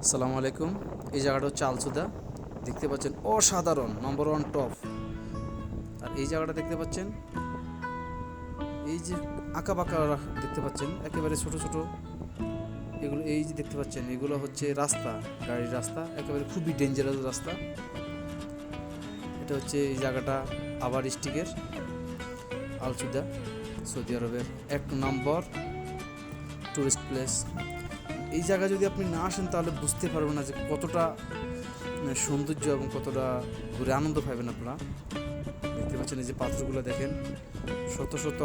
আসসালামু আলাইকুম। এই জায়গাটা হচ্ছে আলসুদা, দেখতে পাচ্ছেন অসাধারণ নম্বর ওয়ান টপ। আর এই জায়গাটা দেখতে পাচ্ছেন, এই যে আঁকা বাঁকা দেখতে পাচ্ছেন, একেবারে ছোট ছোট এগুলো, এই যে দেখতে পাচ্ছেন এগুলো হচ্ছে রাস্তা, গাড়ির রাস্তা, একেবারে খুবই ডেঞ্জারাস রাস্তা। এটা হচ্ছে এই জায়গাটা আবার ডিস্ট্রিক্টের আলসুদা, সৌদি আরবের 1 নম্বর টুরিস্ট প্লেস। এই জায়গায় যদি আপনি না আসেন তাহলে বুঝতে পারবেন না যে কতটা সৌন্দর্য এবং কতটা ঘুরে আনন্দ পাবেন আপনারা। দেখতে পাচ্ছেন এই যে পাথরগুলো দেখেন, শত শত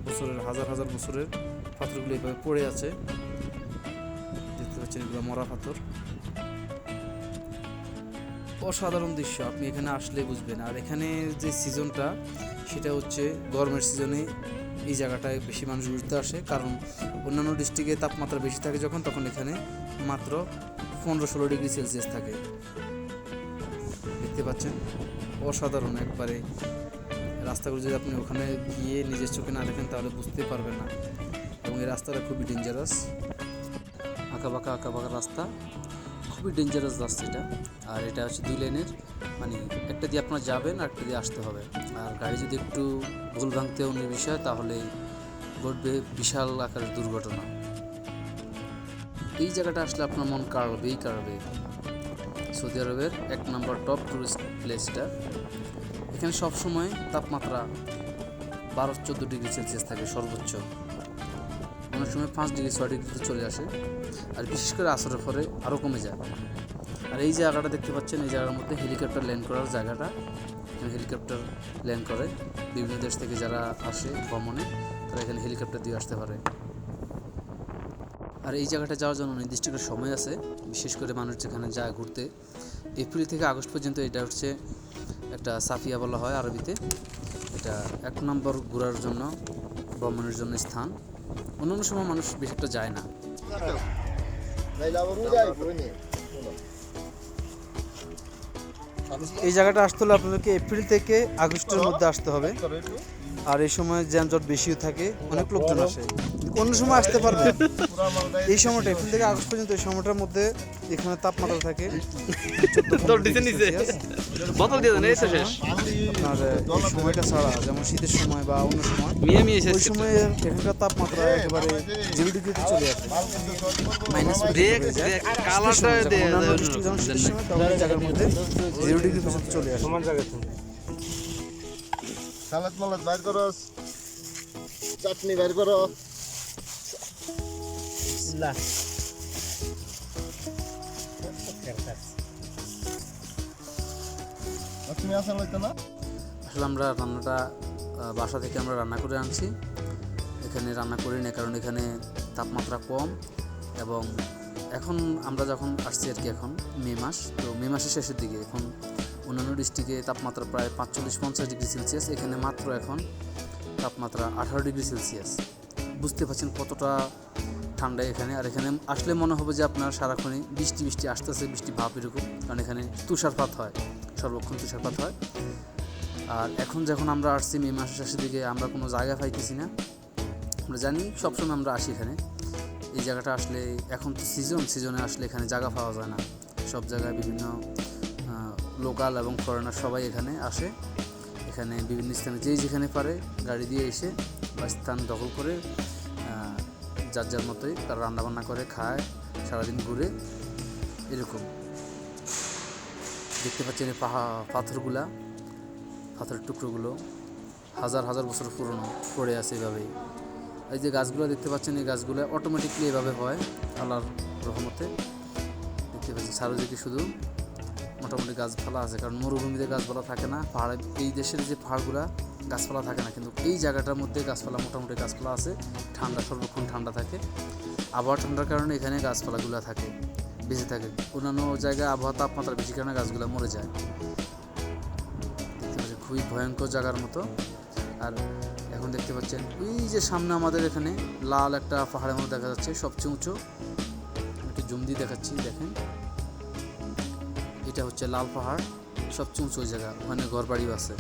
বছরের, হাজার হাজার বছরের পাথরগুলো এইভাবে পড়ে আছে। দেখতে পাচ্ছেন এগুলো মরা পাথর। অসাধারণ দৃশ্য, আপনি এখানে আসলে বুঝবেন। আর এখানে যে সিজনটা সেটা হচ্ছে গরমের সিজনে এই জায়গাটায় বেশি মানুষ ঘুরতে আসে, কারণ অন্যান্য ডিস্ট্রিক্টে তাপমাত্রা বেশি থাকে যখন, তখন এখানে মাত্র 15-16 ডিগ্রি সেলসিয়াস থাকে। দেখতে পাচ্ছেন অসাধারণ একবারে রাস্তাগুলো, যদি আপনি ওখানে গিয়ে নিজের চোখে না দেখেন তাহলে বুঝতে পারবেন না। এবং এই রাস্তাটা খুবই ডেঞ্জারাস, আঁকা বাঁকা রাস্তা, খুবই ডেঞ্জারাস রাস্তা এটা। আর এটা হচ্ছে 2 লেনের, মানে একটা দিয়ে আপনার যাবেন আর একটা দিয়ে আসতে হবে। আর গাড়ি যদি একটু ভুল ভাঙতেও নির্বিষয় তাহলে ঘটবে বিশাল আকারের দুর্ঘটনা। এই জায়গাটা আসলে আপনার মন কাড়বে। সৌদি আরবের 1 নম্বর টপ টুরিস্ট প্লেসটা। এখানে সবসময় তাপমাত্রা 12-14 ডিগ্রি সেলসিয়াস থাকে সর্বোচ্চ, অনেক সময় 5 ডিগ্রি 6 ডিগ্রিতে চলে আসে। আর বিশেষ করে আসরের পরে আরও কমে যায়। আর এই জায়গাটা দেখতে পাচ্ছেন, এই জায়গার মধ্যে হেলিকপ্টার ল্যান্ড করার জায়গাটা। এখানে হেলিকপ্টার ল্যান্ড করে, বিভিন্ন দেশ থেকে যারা আসে ভ্রমণে তারা এখানে হেলিকপ্টার দিয়ে আসতে পারে। আর এই জায়গাটা যাওয়ার জন্য নির্দিষ্ট একটা সময় আছে, বিশেষ করে মানুষ যেখানে যায় ঘুরতে, এপ্রিল থেকে আগস্ট পর্যন্ত। এটা হচ্ছে একটা সাফিয়া বলা হয় আরবিতে। এটা 1 নম্বর ঘোরার জন্য, ভ্রমণের জন্য স্থান। অন্যান্য সময় মানুষ বেশি একটা যায় না। এই জায়গাটা আসতে হলে আপনাদেরকে এপ্রিল থেকে আগস্টের মধ্যে আসতে হবে। আর এই সময় যানজট বেশিও থাকে, অনেক লোকজন আসে। অন্য সময় আসতে পারবে, এই সময়টা এপ্রিল থেকে আগস্ট পর্যন্ত, এই সময়টার মধ্যে এখানে তাপমাত্রা থাকে আপনার এই সময়টা ছাড়া, যেমন শীতের সময় বা অন্য সময়, ওই সময় এখানকার তাপমাত্রা একেবারে 0 ডিগ্রিতে চলে আসে, মাইনাস জায়গার মধ্যে 0 ডিগ্রি পর্যন্ত চলে আসে। সালাদ মালাদ বাইর করো, চাটনি বাইর করো। তুমি আসা হইতো না। আসলে আমরা রান্নাটা বাসা থেকে আমরা রান্না করে আনছি, এখানে রান্না করি না, কারণ এখানে তাপমাত্রা কম। এবং এখন আমরা যখন আসছি আর কি, এখন মে মাস, তো মে মাসের শেষের দিকে। এখন অন্যান্য ডিস্ট্রিক্টে তাপমাত্রা প্রায় 45-50 ডিগ্রি সেলসিয়াস, এখানে মাত্র এখন তাপমাত্রা 18 ডিগ্রি সেলসিয়াস। বুঝতে পারছেন কতটা ঠান্ডা এখানে। আর এখানে আসলে মনে হবে যে আপনার সারাক্ষণই বৃষ্টি আসতেছে, বৃষ্টি ভাব এরকম, কারণ এখানে তুষারপাত হয়, সর্বক্ষণ তুষারপাত হয়। আর এখন যখন আমরা আসছি মে মাসের শেষের দিকে, আমরা কোনো জায়গা পাইতেছি না। আমরা জানি সবসময় আমরা আসি এখানে, এই জায়গাটা আসলে এখন তো সিজনে আসলে এখানে জায়গা পাওয়া যায় না। সব জায়গায় বিভিন্ন লোকাল এবং ফরেনার সবাই এখানে আসে। এখানে বিভিন্ন স্থানে যেখানে পারে গাড়ি দিয়ে এসে বা স্থান দখল করে যার মতোই তারা রান্নাবান্না করে খায়, সারাদিন ঘুরে এরকম। দেখতে পাচ্ছেন এই পাথরের টুকরোগুলো হাজার হাজার বছর পুরনো পড়ে আছে এভাবেই। এই যে গাছগুলো দেখতে পাচ্ছেন, এই গাছগুলো অটোমেটিকলি এভাবে হয় আল্লাহর রহমতে। দেখতে পাচ্ছেন চারিদিকে শুধু মোটামুটি গাছপালা আছে, কারণ মরুভূমিতে গাছপালা থাকে না। পাহাড়ে, এই দেশের যে পাহাড়গুলা গাছপালা থাকে না, কিন্তু এই জায়গাটার মধ্যে মোটামুটি গাছপালা আছে। ঠান্ডা, সর্বক্ষণ ঠান্ডা থাকে। আবহাওয়া ঠান্ডার কারণে এখানে গাছপালাগুলো থাকে, বেঁচে থাকে। অন্যান্য জায়গায় আবহাওয়া তাপমাত্রা বেশি কারণে গাছগুলো মরে যায়। দেখতে পাচ্ছেন খুবই ভয়ঙ্কর জায়গার মতো। আর এখন দেখতে পাচ্ছেন ওই যে সামনে আমাদের এখানে লাল একটা পাহাড়ের মতো দেখা যাচ্ছে, সবচেয়ে উঁচু। একটু জুম দিয়ে দেখাচ্ছি, দেখেন এটা হচ্ছে লাল পাহাড়, সবচেয়ে উঁচু জায়গা, ওখানে ঘর বাড়িও আছে।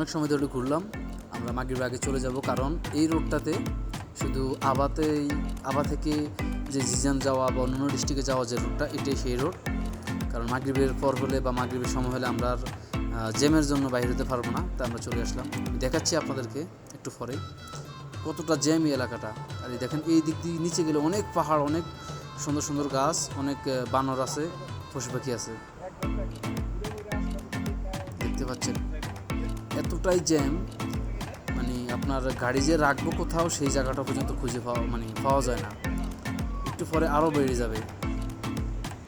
অনেক সময় ধরে ঘুরলাম। আমরা মাগরিবের আগে চলে যাব, কারণ এই রোডটাতে শুধু আবা থেকে যে জিজান যাওয়া বা অন্যান্য ডিস্ট্রিক্টে যাওয়া যে রোডটা, এটাই সেই রোড। কারণ মাগরিবের পর হলে বা মাগরিবের সময় হলে আমরা আর জ্যামের জন্য বাইরে হতে পারবো না, তাই আমরা চলে আসলাম। দেখাচ্ছি আপনাদেরকে একটু পরে কতটা জ্যাম এই এলাকাটা। আর এই দেখেন এই দিক দিয়ে নিচে গেলে অনেক পাহাড়, অনেক সুন্দর সুন্দর গাছ, অনেক বানর আছে, পশু পাখি আছে, দেখতে পাচ্ছেন। এতটাই জ্যাম, মানে আপনার গাড়ি যে রাখবো কোথাও সেই জায়গাটা পর্যন্ত খুঁজে পাওয়া যায় না। একটু পরে আরও বেড়ে যাবে,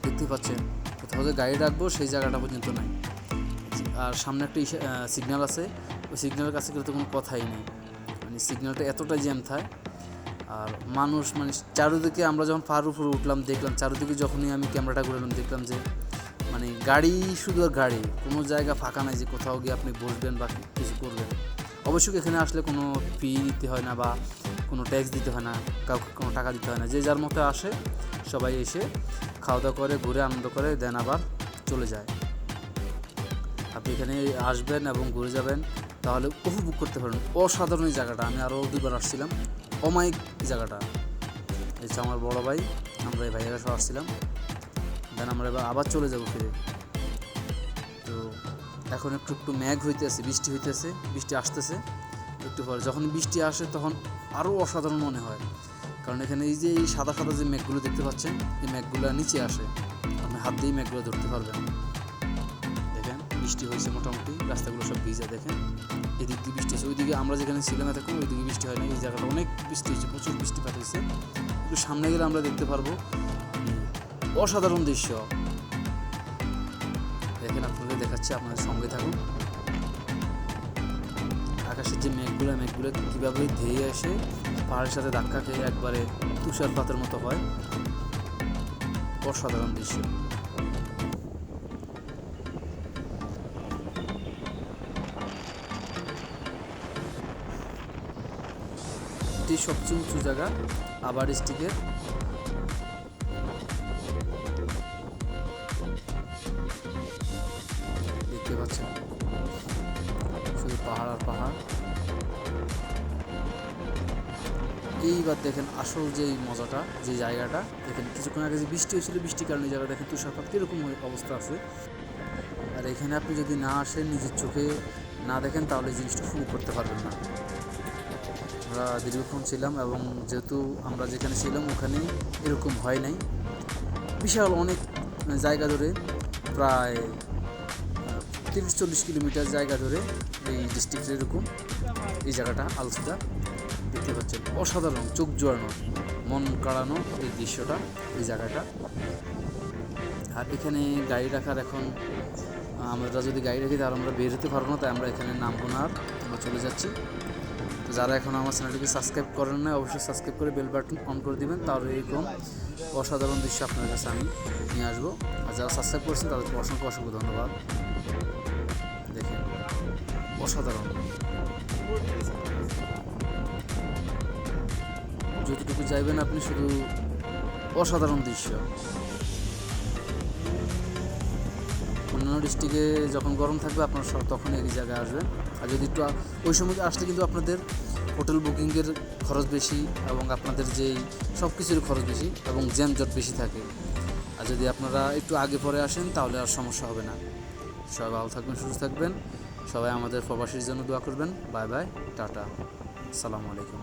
দেখতে পাচ্ছেন। কোথাও যে গাড়ি রাখবো সেই জায়গাটা পর্যন্ত নাই। আর সামনে একটা সিগন্যাল আছে, ওই সিগন্যালের কাছে গেলে তো কোনো কথাই নেই, মানে সিগন্যালটা এতটাই জ্যাম থাকে। আর মানুষ মানে চারিদিকে, আমরা যখন পাহাড়ের উপরে উঠলাম দেখলাম চারিদিকে, যখনই আমি ক্যামেরাটা ঘুরালাম দেখলাম যে মানে গাড়ি, শুধু গাড়ি, কোনো জায়গা ফাঁকা নাই যে কোথাও গিয়ে আপনি বসবেন বা কিছু করবেন। অবশ্যই এখানে আসলে কোনো ফি দিতে হয় না বা কোনো ট্যাক্স দিতে হয় না, কাউকে কোনো টাকা দিতে হয় না। যে যার মতো আসে, সবাই এসে খাওয়া দাওয়া করে, ঘুরে আনন্দ করে, দেন আবার চলে যায়। আপনি এখানে আসবেন এবং ঘুরে যাবেন, তাহলে উপভোগ করতে পারেন অসাধারণ এই জায়গাটা। আমি আরও 2বার আসছিলাম, অমায়িক জায়গাটা। এই যে আমার বড় ভাই, আমরা এই ভাইয়েরা সব আসছিলাম, দেন আমরা এবার আবার চলে যাব ফিরে। তো এখন একটু মেঘ হইতেছে, বৃষ্টি হইতেছে, বৃষ্টি আসতেছে একটু পরে। যখন বৃষ্টি আসে তখন আরও অসাধারণ মনে হয়, কারণ এখানে এই যে এই সাদা সাদা যে মেঘগুলো দেখতে পাচ্ছেন, এই মেঘগুলো নিচে আসে, আপনি হাত দিয়েই মেঘগুলো ধরতে পারবেন। দেখেন বৃষ্টি হয়েছে মোটামুটি, রাস্তাগুলো সব ভিজা। দেখেন এদিক দিয়ে বৃষ্টি হয়েছে, ওইদিকে আমরা যেখানে ছিলাম এতক্ষণ ওইদিকে বৃষ্টি হয় না, এই জায়গাটা অনেক বৃষ্টি হয়েছে, প্রচুর বৃষ্টিপাত হয়েছে। একটু সামনে গেলে আমরা দেখতে পারবো অসাধারণ দৃশ্য। দেখেন আপনাদের দেখাচ্ছি, আপনাদের সঙ্গে থাকুন। আকাশের যে মেঘগুলো কীভাবে ধেয়ে এসে পাহাড়ের সাথে ধাক্কা খেয়ে একবারে তুষারপাতের মতো হয়, অসাধারণ দৃশ্য। এটি সবচেয়ে উঁচু জায়গা আবা ডিস্ট্রিক্টের। দেখতে পাচ্ছেন শুধু পাহাড় আর পাহাড়। এইবার দেখেন আসল যে মজাটা, যে জায়গাটা দেখেন, কিছুক্ষণ আগে যে বৃষ্টি হয়েছিল, বৃষ্টির কারণে জায়গা দেখেন তুষারপাত কীরকম অবস্থা আছে। আর এখানে আপনি যদি না আসেন, নিজের চোখে না দেখেন, তাহলে জিনিসটা উপভোগ করতে পারবেন না। আমরা দীর্ঘক্ষণ ছিলাম এবং যেহেতু আমরা যেখানে ছিলাম ওখানে এরকম হয় নাই। বিশাল অনেক জায়গা ধরে, প্রায় 30-40 কিলোমিটার জায়গা ধরে এই ডিস্ট্রিক্টের এরকম এই জায়গাটা আলসুদা, দেখতে পাচ্ছেন। অসাধারণ, চোখ জোড়ানো, মন কাড়ানো এই দৃশ্যটা, এই জায়গাটা। আর এখানে গাড়ি রাখার, এখন আমরা যদি গাড়ি রাখি তাহলে আমরা বের হতে পারবো না, তাই আমরা এখানে নামবো না, আর আমরা চলে যাচ্ছি। তো যারা এখন আমার চ্যানেলটিকে সাবস্ক্রাইব করেন না, অবশ্যই সাবস্ক্রাইব করে বেল বাটন অন করে দিবেন, তাহলে এরকম অসাধারণ দৃশ্য আপনাদের কাছে আমি নিয়ে আসবো। আর যারা সাবস্ক্রাইব করেছেন তাদেরকে অসংখ্য অসংখ্য ধন্যবাদ। দেখেন অসাধারণ, যতটুকু চাইবেন আপনি, শুধু অসাধারণ দৃশ্য। অন্যান্য ডিস্ট্রিক্টে যখন গরম থাকবে আপনারা তখন এই জায়গায় আসবেন। আর যদি একটু ওই সময় আসলে কিন্তু আপনাদের হোটেল বুকিংয়ের খরচ বেশি এবং আপনাদের যেই সব কিছুর খরচ বেশি এবং জ্যামজট বেশি থাকে। আর যদি আপনারা একটু আগে পরে আসেন তাহলে আর সমস্যা হবে না। সবাই ভালো থাকবেন, সুস্থ থাকবেন। সবাই আমাদের প্রবাসীর জন্য দোয়া করবেন। বাই বাই, টাটা, আসসালামু আলাইকুম।